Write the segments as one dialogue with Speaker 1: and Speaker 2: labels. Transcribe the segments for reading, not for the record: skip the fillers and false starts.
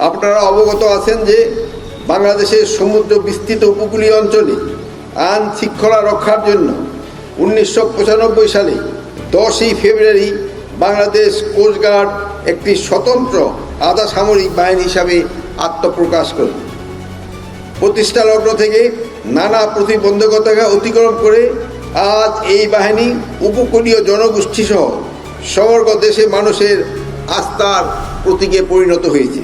Speaker 1: আপনারা অবগত আছেন যে বাংলাদেশের সমুদ্র বিস্তৃত উপকূলীয় অঞ্চলে আইন শৃঙ্খলা রক্ষার জন্য 1995 সালে 10ই ফেব্রুয়ারি বাংলাদেশ কোস্টগার্ড একটি স্বতন্ত্র আধা সামরিক বাহিনী হিসাবে আত্মপ্রকাশ করে। প্রতিষ্ঠা লগ্ন থেকে নানা প্রতিবন্ধকতা অতিক্রম করে আজ এই বাহিনী উপকূলীয় জনগোষ্ঠী সহ সমগ্র দেশে মানুষের আস্থার প্রতীকে পরিণত হয়েছে।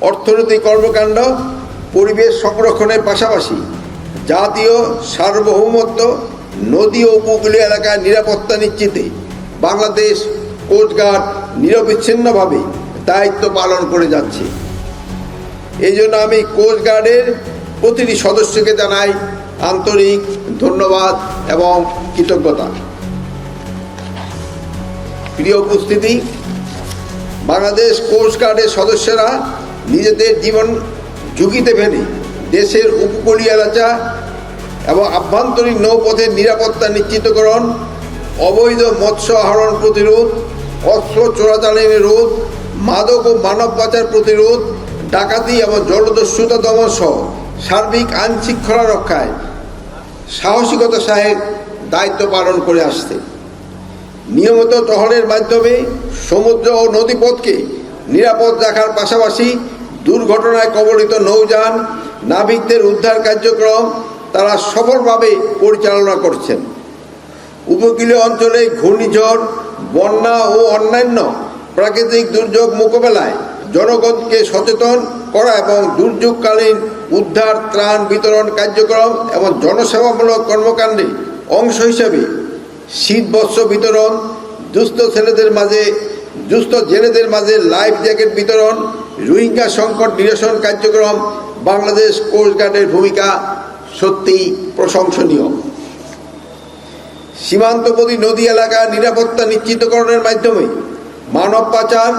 Speaker 1: অর্থনৈতিক কর্মকাণ্ড, পরিবেশ সংরক্ষণের পাশাপাশি জাতীয় সার্বভৌমত্ব, নদী ও উপকূলীয় এলাকার নিরাপত্তা নিশ্চিতে বাংলাদেশ কোস্টগার্ড নিরবিচ্ছিন্নভাবে দায়িত্ব পালন করে যাচ্ছে। এই জন্য আমি কোস্টগার্ডের প্রতিটি সদস্যকে জানাই আন্তরিক ধন্যবাদ এবং কৃতজ্ঞতা। প্রিয় উপস্থিতি, বাংলাদেশ কোস্টগার্ডের সদস্যরা নিজেদের জীবন ঝুঁকিতে ফেলে দেশের উপকূলীয় এলাকা এবং আভ্যন্তরীণ নৌপথের নিরাপত্তা নিশ্চিতকরণ, অবৈধ মৎস্য আহরণ প্রতিরোধ, অস্ত্র চোরাচালানি রোধ, মাদক ও মানব পাচার প্রতিরোধ, ডাকাতি এবং জলদস্যুতা দমন সহ সার্বিক আইন শৃঙ্খলা রক্ষায় সাহসিকতার সাথে দায়িত্ব পালন করে আসছে। নিয়মিত টহলের মাধ্যমে সমুদ্র ও নদীপথকে নিরাপদ রাখার পাশাপাশি দুর্ঘটনায় কবলিত নৌযান, নাবিকদের উদ্ধার কার্যক্রম তারা সফলভাবে পরিচালনা করছেন। উপকূলীয় অঞ্চলে ঘূর্ণিঝড়, বন্যা ও অন্যান্য প্রাকৃতিক দুর্যোগ মোকাবেলায় জনগণকে সচেতন করা এবং দুর্যোগকালীন উদ্ধার, ত্রাণ বিতরণ কার্যক্রম এবং জনসেবামূলক কর্মকাণ্ডে অংশ হিসাবে শীতবস্ত্র বিতরণ, দুস্থ জেলেদের মাঝে লাইফ জ্যাকেট বিতরণ, রোহিঙ্গা সংকট নিরসন কার্যক্রম বাংলাদেশ কোস্টগার্ডের ভূমিকা সত্যিই প্রশংসনীয়। সীমান্তবর্তী নদী এলাকার নিরাপত্তা নিশ্চিতকরণের মাধ্যমে মানব পাচার,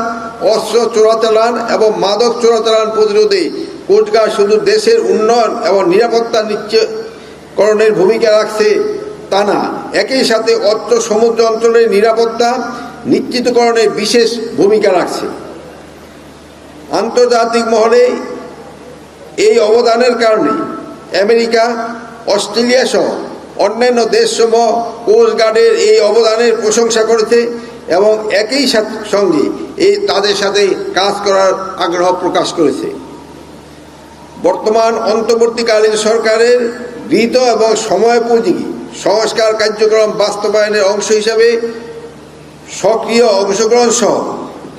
Speaker 1: অস্ত্র চোরাচালান এবং মাদক চোরাচালান প্রতিরোধে কোস্টগার্ড শুধু দেশের উন্নয়ন এবং নিরাপত্তা নিশ্চিতকরণের ভূমিকা রাখছে তা না, একই সাথে অত্র সমুদ্র অঞ্চলের নিরাপত্তা নিশ্চিতকরণে বিশেষ ভূমিকা রাখছে। আন্তর্জাতিক মহলে এই অবদানের কারণে আমেরিকা, অস্ট্রেলিয়া সহ অন্যান্য দেশসমূহ কোস্টগার্ডের এই অবদানের প্রশংসা করেছে এবং একই সঙ্গে তাদের সাথে কাজ করার আগ্রহ প্রকাশ করেছে। বর্তমান অন্তর্বর্তীকালীন সরকারের গৃহীত এবং সময়োপযোগী সংস্কার কার্যক্রম বাস্তবায়নের অংশ হিসাবে সক্রিয় অংশগ্রহণ সহ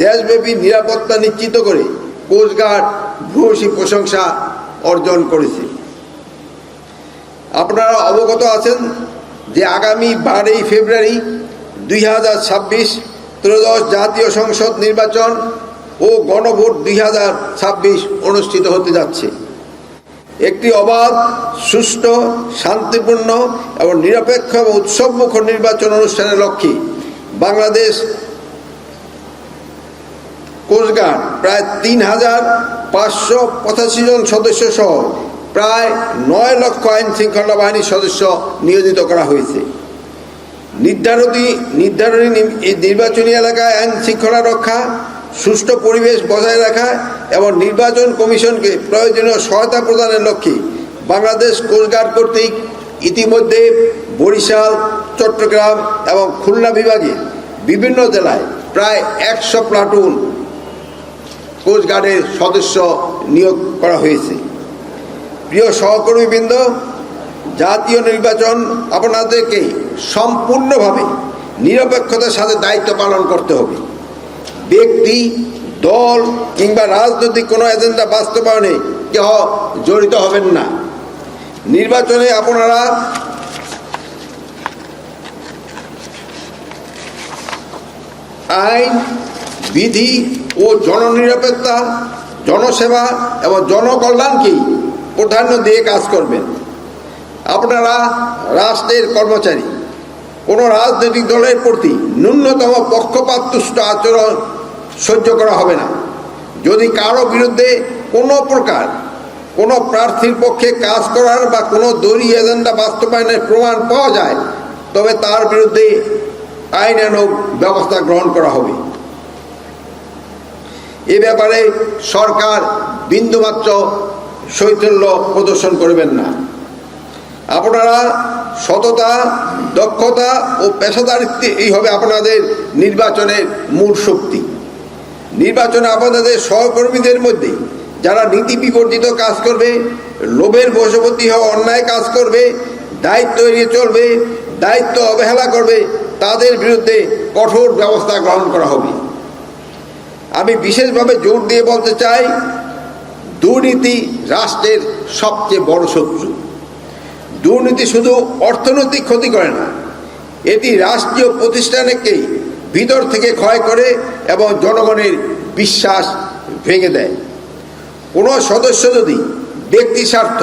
Speaker 1: দেশব্যাপী নিরাপত্তা নিশ্চিত করে কোস্টগার্ড ভূয়সী প্রশংসা অর্জন করেছে। আপনারা অবগত আছেন যে আগামী 12ই ফেব্রুয়ারি 2026 ত্রয়োদশ জাতীয় সংসদ নির্বাচন ও গণভোট 2026 অনুষ্ঠিত হতে যাচ্ছে। একটি অবাধ, সুষ্ঠু, শান্তিপূর্ণ এবং নিরপেক্ষ এবং উৎসবমুখর নির্বাচন অনুষ্ঠানের লক্ষ্যে বাংলাদেশ কোস্টগার্ড প্রায় 3,585 জন সদস্য সহ প্রায় 9 লক্ষ আইন শৃঙ্খলা বাহিনীর সদস্য নিয়োজিত করা হয়েছে। নির্ধারণী নির্বাচনী এলাকায় আইন শৃঙ্খলা রক্ষা, সুষ্ঠু পরিবেশ বজায় রাখা এবং নির্বাচন কমিশনকে প্রয়োজনীয় সহায়তা প্রদানের লক্ষ্যে বাংলাদেশ কোস্টগার্ড কর্তৃক ইতিমধ্যে বরিশাল, চট্টগ্রাম এবং খুলনা বিভাগের বিভিন্ন জেলায় প্রায় 100 প্লাটুন কোস্টগার্ডের সদস্য নিয়োগ করা হয়েছে। প্রিয় সহকর্মীবৃন্দ, জাতীয় নির্বাচন আপনাদেরকে সম্পূর্ণভাবে নিরপেক্ষতার সাথে দায়িত্ব পালন করতে হবে। ব্যক্তি, দল কিংবা রাজনৈতিক কোনো এজেন্ডা বাস্তবায়নে কেউ জড়িত হবেন না। নির্বাচনে আপনারা আইন, বিধি ও জননিরাপত্তা, জনসেবা এবং জনকল্যাণকেই প্রাধান্য দিয়ে কাজ করবেন। আপনারা রাষ্ট্রের কর্মচারী। কোনো রাজনৈতিক দলের প্রতি ন্যূনতম পক্ষপাতদুষ্ট আচরণ সহ্য করা হবে না। যদি কারো বিরুদ্ধে কোনো প্রকার কোনো প্রার্থীর পক্ষে কাজ করার বা কোনো দলীয় এজেন্ডা বাস্তবায়নের প্রমাণ পাওয়া যায়, তবে তার বিরুদ্ধে আইনানুগ ব্যবস্থা গ্রহণ করা হবে। এ ব্যাপারে সরকার বিন্দুমাত্র শৈথল্য প্রদর্শন করবেন না। আপনারা সততা, দক্ষতা ও পেশাদারিত্ব এই হবে আপনাদের নির্বাচনের মূল শক্তি। নির্বাচনে আপনাদের সহকর্মীদের মধ্যে যারা নীতি বিবর্জিত কাজ করবে, লোভের বশবর্তী হওয়া অন্যায় কাজ করবে, দায়িত্ব এড়িয়ে চলবে, দায়িত্ব অবহেলা করবে, তাদের বিরুদ্ধে কঠোর ব্যবস্থা গ্রহণ করা হবে। আমি বিশেষভাবে জোর দিয়ে বলতে চাই, দুর্নীতি রাষ্ট্রের সবচেয়ে বড় শত্রু। দুর্নীতি শুধু অর্থনৈতিক ক্ষতি করে না, এটি রাষ্ট্রীয় প্রতিষ্ঠানকেই ভিতর থেকে ক্ষয় করে এবং জনগণের বিশ্বাস ভেঙে দেয়। কোনো সদস্য যদি ব্যক্তি স্বার্থ,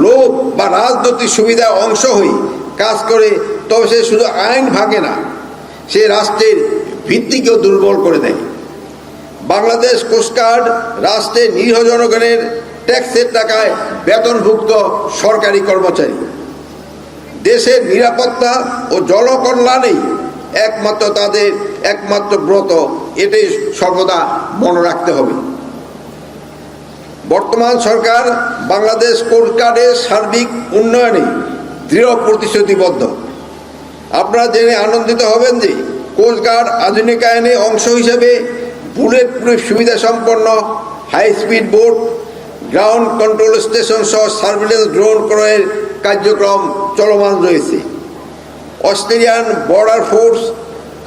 Speaker 1: লোভ বা রাজনৈতিক সুবিধা অংশ হয়ে কাজ করে, তবে সে শুধু আইন ভাঙে না, সে রাষ্ট্রের ভিত্তিকেও দুর্বল করে দেয়। বাংলাদেশ কোস্টগার্ড রাষ্ট্রের নিরীহ জনগণের ট্যাক্সের টাকায় বেতনভুক্ত সরকারি কর্মচারী। দেশের নিরাপত্তা ও জনকল্যাণেই একমাত্র তাদের একমাত্র ব্রত, এটাই সর্বদা মনে রাখতে হবে। বর্তমান সরকার বাংলাদেশ কোস্টগার্ডের সার্বিক উন্নয়নে দৃঢ় প্রতিশ্রুতিবদ্ধ। আপনারা জেনে আনন্দিত হবেন যে কোস্টগার্ড আধুনিকায়নের অংশ হিসেবে বুলেট প্রুফ সুবিধা সম্পন্ন high speed boat, ground control station সহ সার্ভিলেন্স ড্রোন ক্রয়ের কার্যক্রম চলমান রয়েছে। অস্ট্রেলিয়ান বর্ডার ফোর্স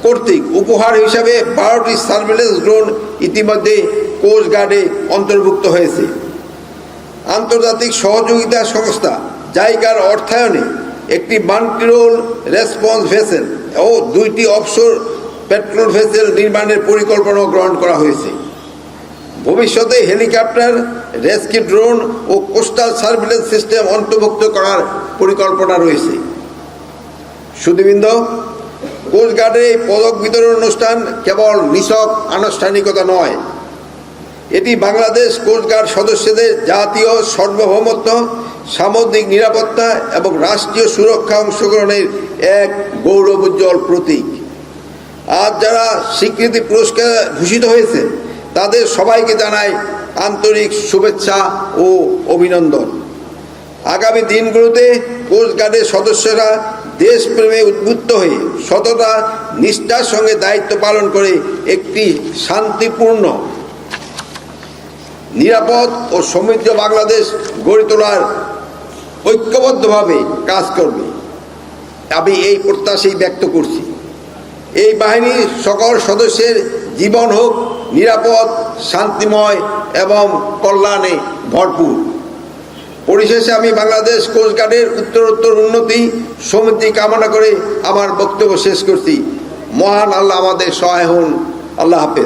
Speaker 1: কর্তৃক উপহার হিসাবে 12টি সার্ভিলেন্স ড্রোন ইতিমধ্যে কোস্টগার্ডে অন্তর্ভুক্ত হয়েছে। আন্তর্জাতিক সহযোগিতা সংস্থা জাইকার অর্থায়নে একটি মাল্টিরোল রেসপন্স ভেসেল ও 2টি অফশোর পেট্রোল ভেসেল নির্মাণের পরিকল্পনা গ্রহণ করা হয়েছে। ভবিষ্যতে হেলিকপ্টার, রেস্কিউ ড্রোন ও কোস্টাল সার্ভিলেন্স সিস্টেম অন্তর্ভুক্ত করার পরিকল্পনা রয়েছে। সুধীবৃন্দ, কোস্টগার্ডের এই পদক বিতরণ অনুষ্ঠান কেবল নিছক আনুষ্ঠানিকতা নয়, এটি বাংলাদেশ কোস্টগার্ড সদস্যদের জাতীয় সার্বভৌমত্ব, সামুদ্রিক নিরাপত্তা এবং রাষ্ট্রীয় সুরক্ষা অংশগ্রহণের এক গৌরবোজ্জ্বল প্রতীক। আজ যারা স্বীকৃতি পুরস্কার ভূষিত হয়েছে, তাদের সবাইকে জানাই আন্তরিক শুভেচ্ছা ও অভিনন্দন। আগামী দিনগুলোতে কোস্টগার্ডের সদস্যরা দেশপ্রেমে উদ্বুদ্ধ হয়ে সততা, নিষ্ঠার সঙ্গে দায়িত্ব পালন করে একটি শান্তিপূর্ণ, নিরাপদ ও সমৃদ্ধ বাংলাদেশ গড়ে তোলার ঐক্যবদ্ধভাবে কাজ করবে। আমি এই প্রত্যাশাই ব্যক্ত করছি। এই বাহিনীর সকল সদস্যের জীবন হোক নিরাপদ, শান্তিময় এবং কল্যাণে ভরপুর। পরিশেষে আমি বাংলাদেশ কোস্টগার্ডের উত্তরোত্তর উন্নতি, সমৃদ্ধি কামনা করে আমার বক্তব্য শেষ করছি। মহান আল্লাহ আমাদের সহায় হন। আল্লাহ হাফেজ।